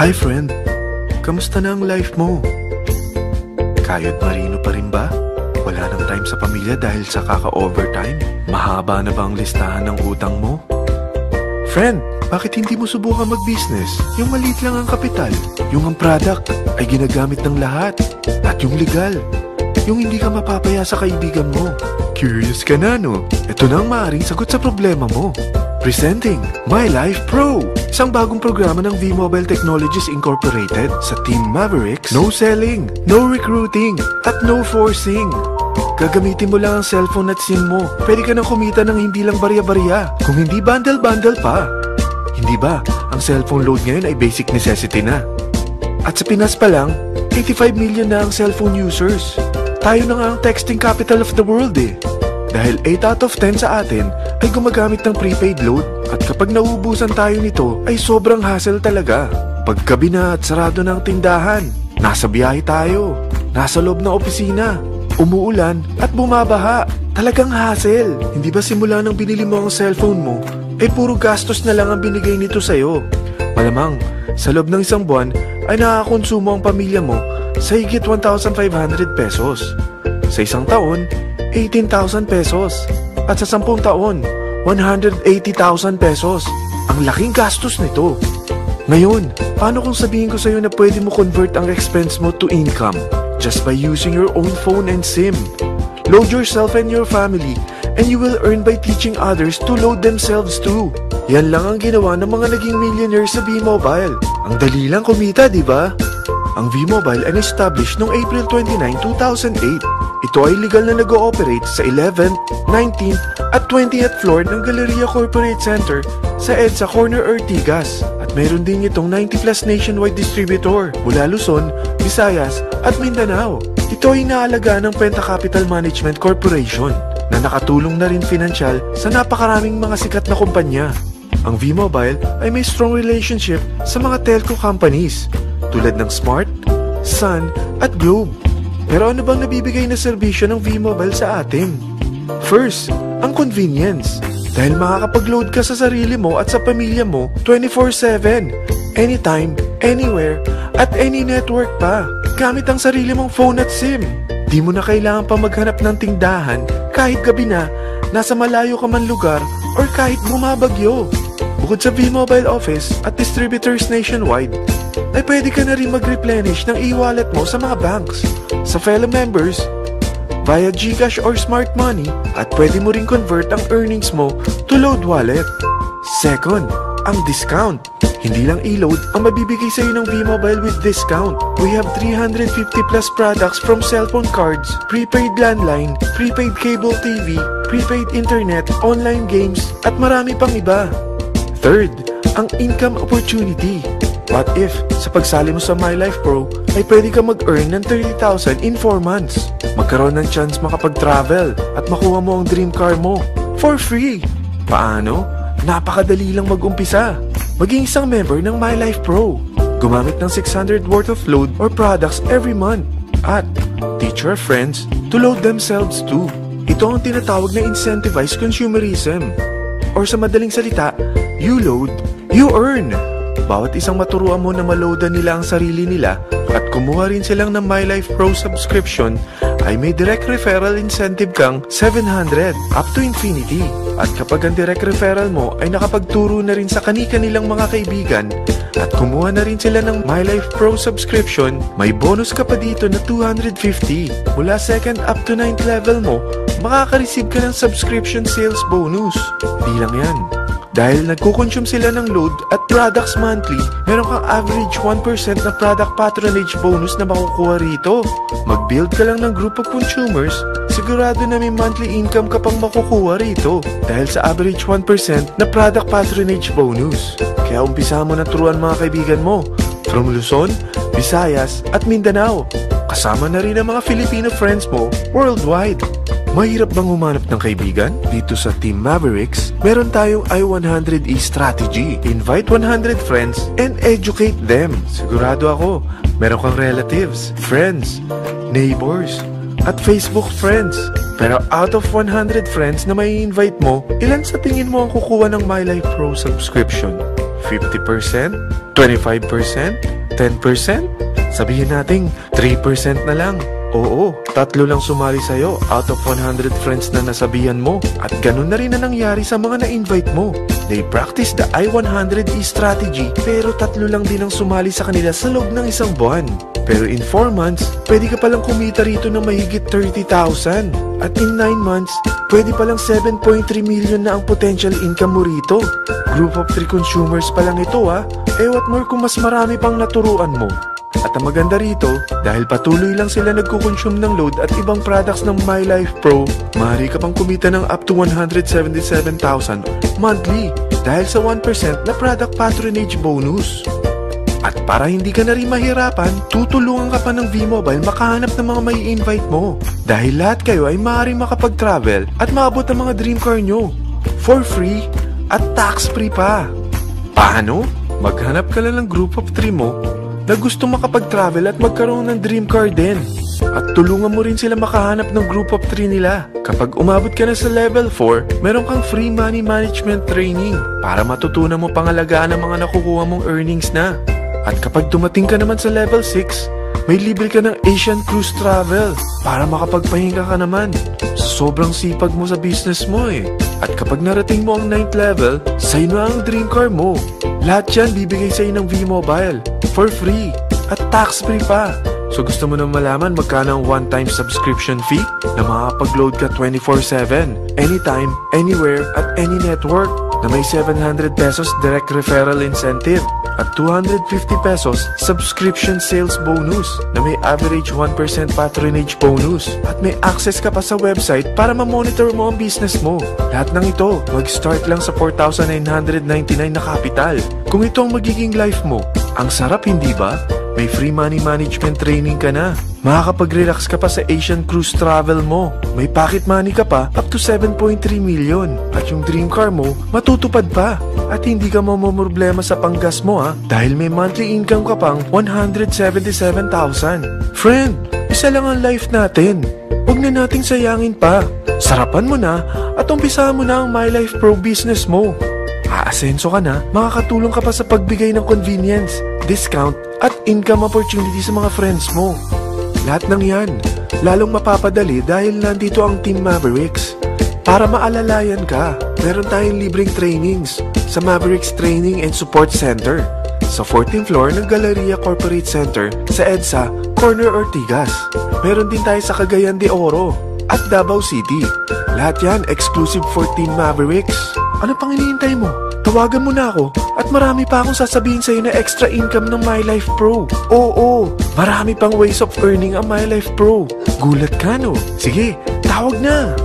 Hi friend, kamusta na ang life mo? Kayod marino pa rin ba? Wala nang time sa pamilya dahil sa kaka-overtime? Mahaba na ba ang listahan ng utang mo? Friend, bakit hindi mo subukan mag-business? Yung maliit lang ang kapital, yung ang product ay ginagamit ng lahat, at yung legal, yung hindi ka mapapaya sa kaibigan mo. Curious ka na, no? Ito na ang maaaring sagot sa problema mo. Presenting My Life Pro, isang bagong programa ng V-Mobile Technologies Incorporated sa Team Mavericks. No selling, no recruiting, at no forcing. Gagamitin mo lang ang cellphone at SIM mo. Pwede ka nang kumita ng hindi lang barya-barya, kung hindi bundle-bundle pa. Hindi ba, ang cellphone load ngayon ay basic necessity na. At sa Pinas pa lang, 85 million na ang cellphone users. Tayo na nga ang texting capital of the world eh. Dahil 8 out of 10 sa atin ay gumagamit ng prepaid load. At kapag nauubusan tayo nito ay sobrang hassle talaga. Paggabi na at sarado ng tindahan, nasa biyahe tayo, nasa loob ng opisina, umuulan at bumabaha. Talagang hassle. Hindi ba simula nang binili mo ang cellphone mo, ay puro gastos na lang ang binigay nito sa'yo? Malamang, sa loob ng isang buwan ay nakakakonsumo ang pamilya mo sa higit 1,500 pesos. Sa isang taon, 18,000 pesos. At sa 10 taon, 180,000 pesos. Ang laking gastos nito. Ngayon, paano kung sabihin ko sa'yo na pwede mo convert ang expense mo to income just by using your own phone and SIM? Load yourself and your family and you will earn by teaching others to load themselves too. Yan lang ang ginawa ng mga naging millionaires sa V-Mobile. Ang dali lang kumita, di ba? Ang V-Mobile ay established noong April 29, 2008. Ito ay legal na nag-ooperate sa 11th, 19th at 20th floor ng Galleria Corporate Center sa EDSA Corner Ortigas. At meron din itong 90+ nationwide distributor mula Luzon, Visayas at Mindanao. Ito ay inaalagaan ng Penta Capital Management Corporation na nakatulong na rin pinansyal sa napakaraming mga sikat na kumpanya. Ang V-Mobile ay may strong relationship sa mga telco companies tulad ng Smart, Sun at Globe. Pero ano bang nabibigay na serbisyo ng V-Mobile sa atin? First, ang convenience. Dahil makakapag-load ka sa sarili mo at sa pamilya mo 24/7, anytime, anywhere, at any network pa. Gamit ang sarili mong phone at SIM. Di mo na kailangan pa maghanap ng tindahan kahit gabi na, nasa malayo ka man lugar, or kahit bumabagyo. Bukod sa V-Mobile office at distributors nationwide, ay pwede ka na rin mag-replenish ng e-wallet mo sa mga banks, sa fellow members, via GCash or Smart Money, at pwede mo rin convert ang earnings mo to load wallet. Second, ang discount. Hindi lang e-load ang mabibigay sa iyo ng V-Mobile with discount. We have 350+ products from cellphone cards, prepaid landline, prepaid cable TV, prepaid internet, online games, at marami pang iba. Third, ang income opportunity. What if, sa pagsali mo sa My Life Pro, ay pwede ka mag-earn ng 30,000 in 4 months? Magkaroon ng chance makapag-travel at makuha mo ang dream car mo for free. Paano? Napakadali lang mag-umpisa. Maging isang member ng My Life Pro. Gumamit ng 600 worth of load or products every month. At teach your friends to load themselves too. Ito ang tinatawag na incentivized consumerism. Or sa madaling salita, you load, you earn. Bawat isang maturuan mo na maloadan nila ang sarili nila at kumuha rin silang ng My Life Pro subscription, ay may direct referral incentive kang 700 up to infinity. At kapag ang direct referral mo ay nakapagturo na rin sa kani-kanilang mga kaibigan at kumuha na rin sila ng My Life Pro subscription, may bonus ka pa dito na 250. Mula 2nd up to 9th level mo, makaka-receive ka ng subscription sales bonus. Di lang yan. Dahil nagkukonsume sila ng load at products monthly, meron kang average 1% na product patronage bonus na makukuha rito. Mag-build ka lang ng group of consumers, sigurado na may monthly income ka pang makukuha rito dahil sa average 1% na product patronage bonus. Kaya umpisa mo na turuan mga kaibigan mo from Luzon, Visayas at Mindanao. Kasama na rin ang mga Filipino friends mo worldwide. Mahirap bang humanap ng kaibigan? Dito sa Team Mavericks, meron tayong I100E strategy. Invite 100 friends and educate them. Sigurado ako, meron kang relatives, friends, neighbors, at Facebook friends. Pero out of 100 friends na may invite mo, ilan sa tingin mo ang kukuha ng My Life Pro subscription? 50%? 25%? 10%? Sabihin nating 3% na lang. Oo, 3 lang sumali sa'yo out of 100 friends na nasabihan mo. At ganun na rin na nangyari sa mga na-invite mo. They practice the I-100E strategy pero 3 lang din ang sumali sa kanila sa loob ng isang buwan. Pero in 4 months, pwede ka palang kumita rito ng mahigit 30,000. At in 9 months, pwede palang 7.3 million na ang potential income mo rito. Group of 3 consumers pa lang ito ha. What more kung mas marami pang naturuan mo. At ang maganda rito, dahil patuloy lang sila nagkukonsume ng load at ibang products ng MyLife Pro, maaari ka pang kumita ng up to 177,000 monthly dahil sa 1% na product patronage bonus. At para hindi ka na rin mahirapan, tutulungan ka pa ng V-Mobile makahanap ng mga may invite mo. Dahil lahat kayo ay maaaring makapag-travel at maabot ang mga dream car nyo for free at tax-free pa. Paano? Maghanap ka lang ng group of 3 mo na gusto makapag-travel at magkaroon ng dream car din. At tulungan mo rin sila makahanap ng group of 3 nila. Kapag umabot ka na sa level 4, meron kang free money management training para matutunan mo pangalagaan ang mga nakukuha mong earnings na. At kapag dumating ka naman sa level 6, may libre ka ng Asian Cruise Travel para makapagpahinga ka naman. Sobrang sipag mo sa business mo eh. At kapag narating mo ang 9th level, sa'yo na ang dream car mo. Lahat yan bibigay sa'yo ng V-Mobile for free at tax-free pa. So gusto mo na malaman magkano ang one-time subscription fee na makakapag-load ka 24/7, anytime, anywhere, at any network na may 700 pesos direct referral incentive at 250 pesos subscription sales bonus na may average 1% patronage bonus at may access ka pa sa website para ma-monitor mo ang business mo. Lahat ng ito mag-start lang sa 4,999 na capital. Kung ito ang magiging life mo, ang sarap hindi ba? May free money management training ka na. Makakapag-relax ka pa sa Asian Cruise Travel mo. May pocket money ka pa up to 7.3 million. At yung dream car mo, matutupad pa. At hindi ka mamumroblema sa panggas mo ha. Dahil may monthly income ka pang 177,000. Friend, isa lang ang life natin. Huwag na nating sayangin pa. Sarapan mo na at umpisahan mo na ang MyLife Pro business mo. Aasenso ka na, makakatulong ka pa sa pagbigay ng convenience, discount, at income opportunity sa mga friends mo. Lahat ng yan, lalong mapapadali dahil nandito ang Team Mavericks. Para maalalayan ka, meron tayong libreng trainings sa Mavericks Training and Support Center sa 14th floor ng Galleria Corporate Center sa EDSA, Corner Ortigas. Meron din tayo sa Cagayan de Oro at Davao City. Lahat yan exclusive for Team Mavericks. Ano pang hinihintay mo? Tawagan mo na ako at marami pa akong sasabihin sa'yo na extra income ng MyLife Pro. Oo, marami pang ways of earning ang MyLife Pro. Gulat ka no? Sige, tawag na!